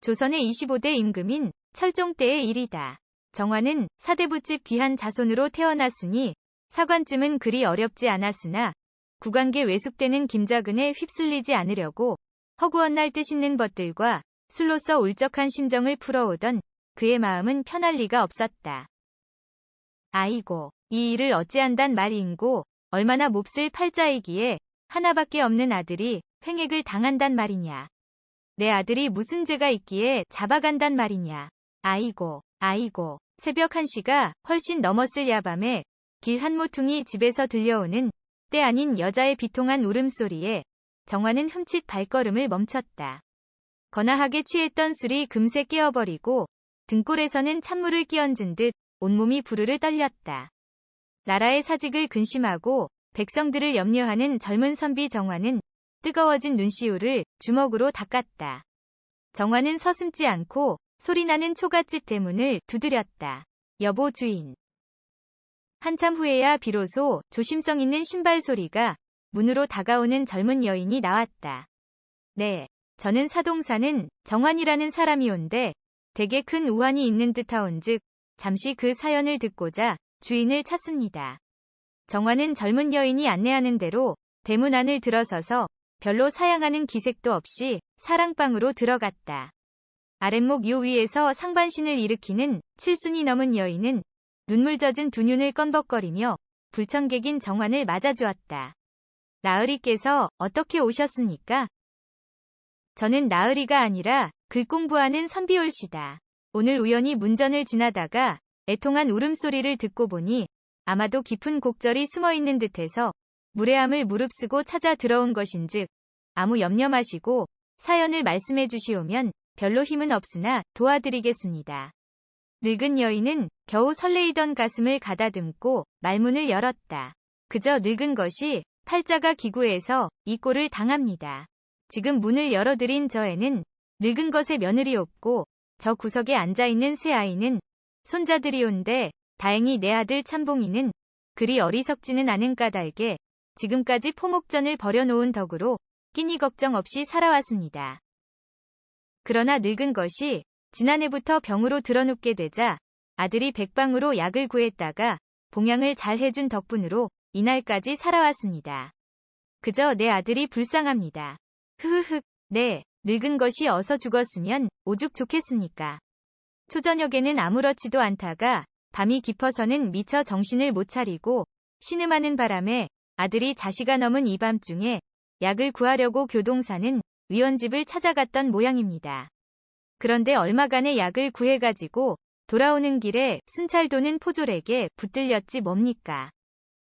조선의 25대 임금인 철종 때의 일이다. 정화는 사대부집 귀한 자손으로 태어났으니 사관쯤은 그리 어렵지 않았으나 국왕께 외숙되는 김자근에 휩쓸리지 않으려고 허구헌날 뜻있는 벗들과 술로서 울적한 심정을 풀어오던 그의 마음은 편할 리가 없었다. 아이고, 이 일을 어찌한단 말인고 얼마나 몹쓸 팔자이기에 하나밖에 없는 아들이 횡액을 당한단 말이냐. 내 아들이 무슨 죄가 있기에 잡아간단 말이냐. 아이고, 아이고. 새벽 1시가 훨씬 넘었을 야밤에 길 한 모퉁이 집에서 들려오는 때 아닌 여자의 비통한 울음소리에 정화는 흠칫 발걸음을 멈췄다. 거나하게 취했던 술이 금세 깨어버리고 등골에서는 찬물을 끼얹은 듯 온몸이 부르르 떨렸다. 나라의 사직을 근심하고 백성들을 염려하는 젊은 선비 정화는 뜨거워진 눈시울을 주먹으로 닦았다. 정화는 서슴지 않고 소리나는 초가집 대문을 두드렸다. 여보 주인. 한참 후에야 비로소 조심성 있는 신발 소리가 문으로 다가오는 젊은 여인이 나왔다. 네, 저는 사동사는 정환이라는 사람이온데 되게 큰 우환이 있는 듯하온즉 잠시 그 사연을 듣고자 주인을 찾습니다. 정환은 젊은 여인이 안내하는 대로 대문 안을 들어서서 별로 사양하는 기색도 없이 사랑방으로 들어갔다. 아랫목 요 위에서 상반신을 일으키는 7순이 넘은 여인은 눈물 젖은 두 눈을 껌벅거리며 불청객인 정환을 맞아주었다. 나으리께서 어떻게 오셨습니까? 저는 나으리가 아니라 글 공부하는 선비올시다. 오늘 우연히 문전을 지나다가 애통한 울음소리를 듣고 보니 아마도 깊은 곡절이 숨어있는 듯해서 무례함을 무릅쓰고 찾아 들어온 것인즉 아무 염려 마시고 사연을 말씀해 주시오면 별로 힘은 없으나 도와드리겠습니다. 늙은 여인은 겨우 설레이던 가슴을 가다듬고 말문을 열었다. 그저 늙은 것이 팔자가 기구해서 이 꼴을 당합니다. 지금 문을 열어드린 저에는 늙은 것의 며느리 없고 저 구석에 앉아있는 새 아이는 손자들이온데 다행히 내 아들 참봉이는 그리 어리석지는 않은 까닭에 지금까지 포목전을 벌여놓은 덕으로 끼니 걱정 없이 살아왔습니다. 그러나 늙은 것이 지난해부터 병으로 드러눕게 되자 아들이 백방으로 약을 구했다가 봉양을 잘 해준 덕분으로 이날까지 살아왔습니다. 그저 내 아들이 불쌍합니다. 흐흐흐, 네, 늙은 것이 어서 죽었으면 오죽 좋겠습니까. 초저녁에는 아무렇지도 않다가 밤이 깊어서는 미처 정신을 못 차리고 신음하는 바람에 아들이 자시가 넘은 이 밤중에 약을 구하려고 교동사는 위원집을 찾아갔던 모양입니다. 그런데 얼마간의 약을 구해가지고 돌아오는 길에 순찰 도는 포졸에게 붙들렸지 뭡니까.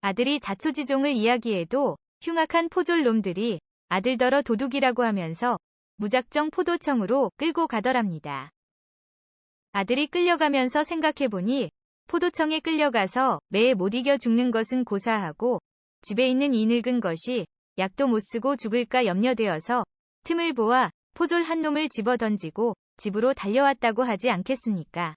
아들이 자초지종을 이야기해도 흉악한 포졸놈들이 아들더러 도둑이라고 하면서 무작정 포도청으로 끌고 가더랍니다. 아들이 끌려가면서 생각해보니 포도청에 끌려가서 매에 못 이겨 죽는 것은 고사하고 집에 있는 이 늙은 것이 약도 못 쓰고 죽을까 염려되어서 틈을 보아 포졸 한 놈을 집어던지고 집으로 달려왔다고 하지 않겠습니까?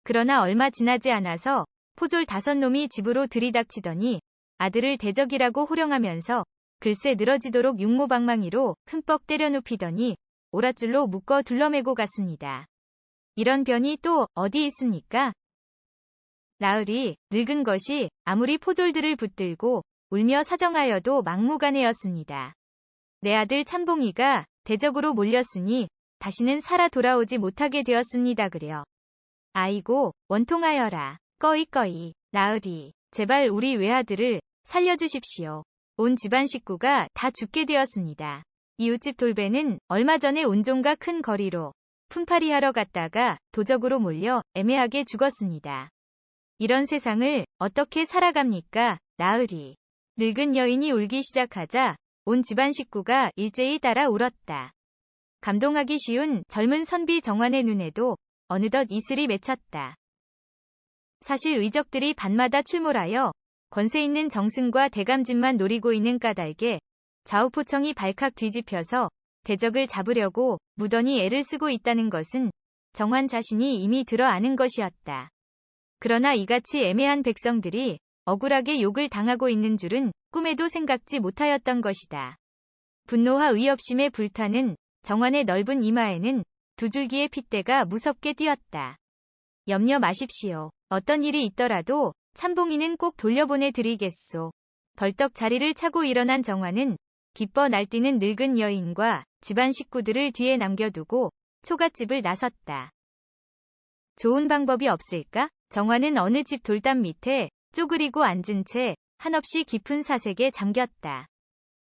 그러나 얼마 지나지 않아서 포졸 5놈이 집으로 들이닥치더니 아들을 대적이라고 호령하면서 글쎄 늘어지도록 육모방망이로 흠뻑 때려 눕히더니 오랏줄로 묶어 둘러매고 갔습니다. 이런 변이 또 어디 있습니까? 나으리, 늙은 것이 아무리 포졸들을 붙들고 울며 사정하여도 막무가내였습니다. 내 아들 참봉이가 대적으로 몰렸으니 다시는 살아 돌아오지 못하게 되었습니다. 그려. 아이고, 원통하여라. 꺼이꺼이. 나으리, 제발 우리 외아들을 살려주십시오. 온 집안 식구가 다 죽게 되었습니다. 이웃집 돌배는 얼마 전에 온종과 큰 거리로 품팔이 하러 갔다가 도적으로 몰려 애매하게 죽었습니다. 이런 세상을 어떻게 살아갑니까, 나으리. 늙은 여인이 울기 시작하자 온 집안 식구가 일제히 따라 울었다. 감동하기 쉬운 젊은 선비 정환의 눈에도 어느덧 이슬이 맺혔다. 사실 의적들이 밤마다 출몰하여 권세 있는 정승과 대감진만 노리고 있는 까닭에 좌우포청이 발칵 뒤집혀서 대적을 잡으려고 무던히 애를 쓰고 있다는 것은 정환 자신이 이미 들어 아는 것이었다. 그러나 이같이 애매한 백성들이 억울하게 욕을 당하고 있는 줄은 꿈에도 생각지 못하였던 것이다. 분노와 의협심에 불타는 정환의 넓은 이마에는 두 줄기의 핏대가 무섭게 뛰었다. 염려 마십시오. 어떤 일이 있더라도 참봉이는 꼭 돌려보내 드리겠소. 벌떡 자리를 차고 일어난 정화는 기뻐 날뛰는 늙은 여인과 집안 식구들을 뒤에 남겨두고 초갓집을 나섰다. 좋은 방법이 없을까? 정화는 어느 집 돌담 밑에 쪼그리고 앉은 채 한없이 깊은 사색에 잠겼다.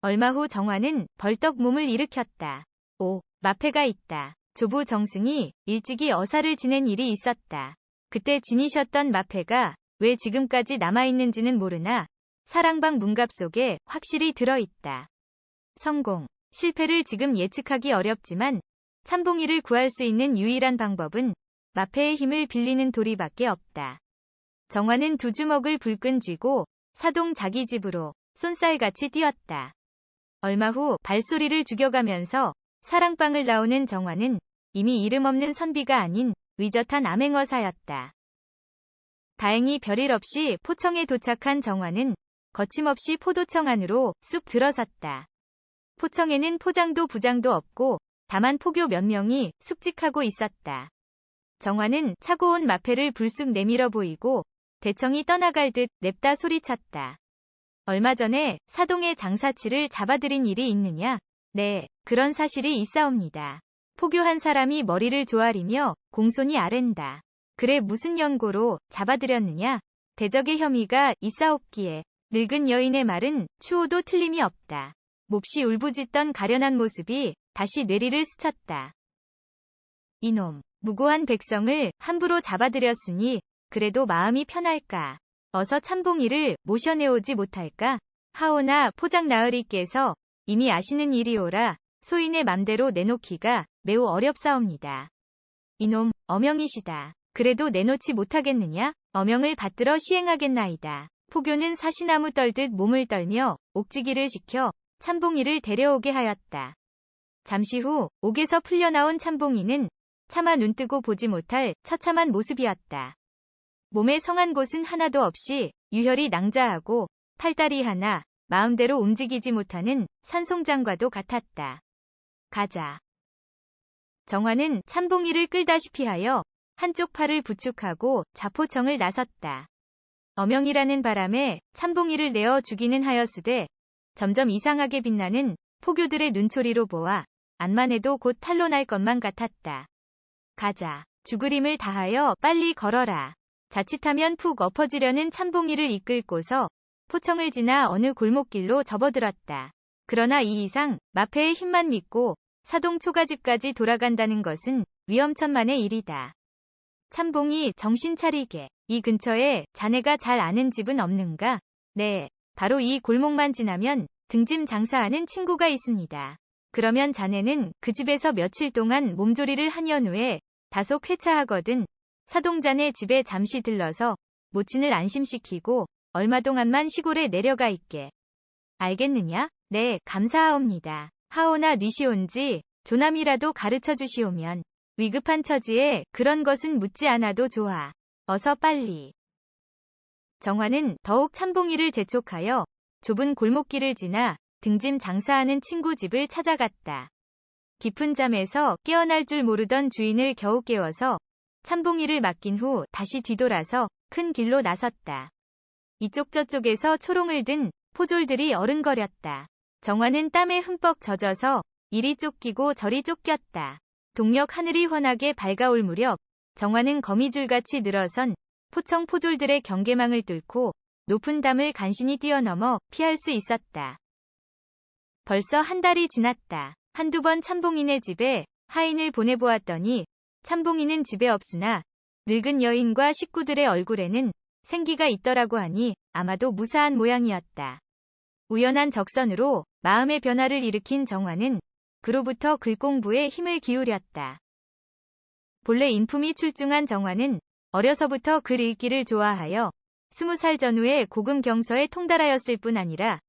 얼마 후 정화는 벌떡 몸을 일으켰다. 오, 마패가 있다. 조부 정승이 일찍이 어사를 지낸 일이 있었다. 그때 지니셨던 마패가 왜 지금까지 남아있는지는 모르나 사랑방 문갑 속에 확실히 들어있다. 성공, 실패를 지금 예측하기 어렵지만 참봉이를 구할 수 있는 유일한 방법은 마패의 힘을 빌리는 도리밖에 없다. 정화는 두 주먹을 불끈 쥐고 사동 자기 집으로 쏜살같이 뛰었다. 얼마 후 발소리를 죽여가면서 사랑방을 나오는 정화는 이미 이름 없는 선비가 아닌 위젓한 암행어사였다. 다행히 별일 없이 포청에 도착한 정화는 거침없이 포도청 안으로 쑥 들어섰다. 포청에는 포장도 부장도 없고 다만 포교 몇 명이 숙직하고 있었다. 정화는 차고 온 마패를 불쑥 내밀어 보이고 대청이 떠나갈 듯 냅다 소리쳤다. 얼마 전에 사동의 장사치를 잡아들인 일이 있느냐? 네, 그런 사실이 있사옵니다. 포교 한 사람이 머리를 조아리며 공손히 아랜다. 그래 무슨 연고로 잡아들였느냐? 대적의 혐의가 있사옵기에 늙은 여인의 말은 추호도 틀림이 없다. 몹시 울부짖던 가련한 모습이 다시 뇌리를 스쳤다. 이놈, 무고한 백성을 함부로 잡아들였으니 그래도 마음이 편할까? 어서 참봉이를 모셔내오지 못할까? 하오나 포장 나으리께서 이미 아시는 일이오라 소인의 맘대로 내놓기가 매우 어렵사옵니다. 이놈, 어명이시다. 그래도 내놓지 못하겠느냐? 어명을 받들어 시행하겠나이다. 포교는 사시나무 떨듯 몸을 떨며 옥지기를 시켜 참봉이를 데려오게 하였다. 잠시 후 옥에서 풀려나온 참봉이는 차마 눈뜨고 보지 못할 처참한 모습이었다. 몸에 성한 곳은 하나도 없이 유혈이 낭자하고 팔다리 하나 마음대로 움직이지 못하는 산송장과도 같았다. 가자. 정화는 참봉이를 끌다시피 하여 한쪽 팔을 부축하고 좌포청을 나섰다. 어명이라는 바람에 참봉이를 내어 주기는 하였으되 점점 이상하게 빛나는 포교들의 눈초리로 보아 안만 해도 곧 탈로 날 것만 같았다. 가자. 죽으림을 다하여 빨리 걸어라. 자칫하면 푹 엎어지려는 참봉이를 이끌고서 포청을 지나 어느 골목길로 접어들었다. 그러나 이 이상 마패의 힘만 믿고 사동 초가집까지 돌아간다는 것은 위험천만의 일이다. 참봉이 정신 차리게. 이 근처에 자네가 잘 아는 집은 없는가? 네, 바로 이 골목만 지나면 등짐 장사하는 친구가 있습니다. 그러면 자네는 그 집에서 며칠 동안 몸조리를 한 연후에 다소 쾌차하거든 사동자네 집에 잠시 들러서 모친을 안심시키고 얼마 동안만 시골에 내려가 있게. 알겠느냐? 네, 감사하옵니다. 하오나 뉘시온지 조남이라도 가르쳐 주시오면 위급한 처지에 그런 것은 묻지 않아도 좋아. 어서 빨리. 정화는 더욱 참봉이를 재촉하여 좁은 골목길을 지나 등짐 장사하는 친구 집을 찾아갔다. 깊은 잠에서 깨어날 줄 모르던 주인을 겨우 깨워서 참봉이를 맡긴 후 다시 뒤돌아서 큰 길로 나섰다. 이쪽 저쪽에서 초롱을 든 포졸들이 어른거렸다. 정화는 땀에 흠뻑 젖어서 이리 쫓기고 저리 쫓겼다. 동력 하늘이 환하게 밝아올 무렵 정화는 거미줄같이 늘어선 포청 포졸들의 경계망을 뚫고 높은 담을 간신히 뛰어넘어 피할 수 있었다. 벌써 한 달이 지났다. 한두 번 참봉이네 집에 하인을 보내보았더니 참봉이는 집에 없으나 늙은 여인과 식구들의 얼굴에는 생기가 있더라고 하니 아마도 무사한 모양이었다. 우연한 적선으로 마음의 변화를 일으킨 정화는 그로부터 글공부에 힘을 기울였다. 본래 인품이 출중한 정화는 어려서부터 글 읽기를 좋아하여 20살 전후에 고금 경서에 통달하였을 뿐 아니라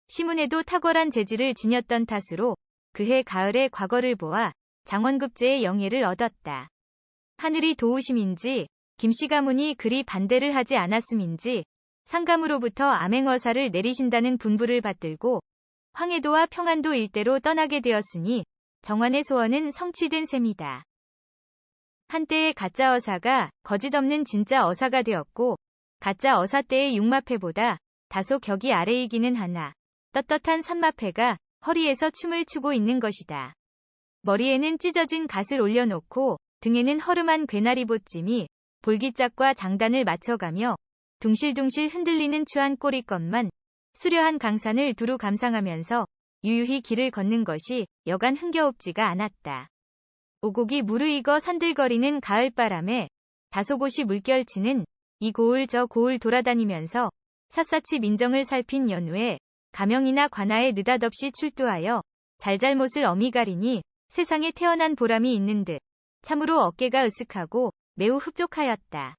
시문에도 탁월한 재질을 지녔던 탓으로 그해 가을에 과거를 보아 장원급제의 영예를 얻었다. 하늘이 도우심인지 김씨 가문이 그리 반대를 하지 않았음인지 상감으로부터 암행어사를 내리신다는 분부를 받들고 황해도와 평안도 일대로 떠나게 되었으니 정환의 소원은 성취된 셈이다. 한때의 가짜 어사가 거짓 없는 진짜 어사가 되었고 가짜 어사 때의 육마패보다 다소 격이 아래이기는 하나 떳떳한 산마패가 허리에서 춤을 추고 있는 것이다. 머리에는 찢어진 갓을 올려놓고 등에는 허름한 괴나리 보찜이 볼기짝과 장단을 맞춰가며 둥실둥실 흔들리는 추한 꼬리껍만 수려한 강산을 두루 감상하면서 유유히 길을 걷는 것이 여간 흥겨웁지가 않았다. 오곡이 무르익어 산들거리는 가을바람에 다소곳이 물결치는 이 고을 저 고을 돌아다니면서 샅샅이 민정을 살핀 연후에 가명이나 관아에 느닷없이 출두하여 잘잘못을 어미가리니 세상에 태어난 보람이 있는 듯 참으로 어깨가 으쓱하고 매우 흡족하였다.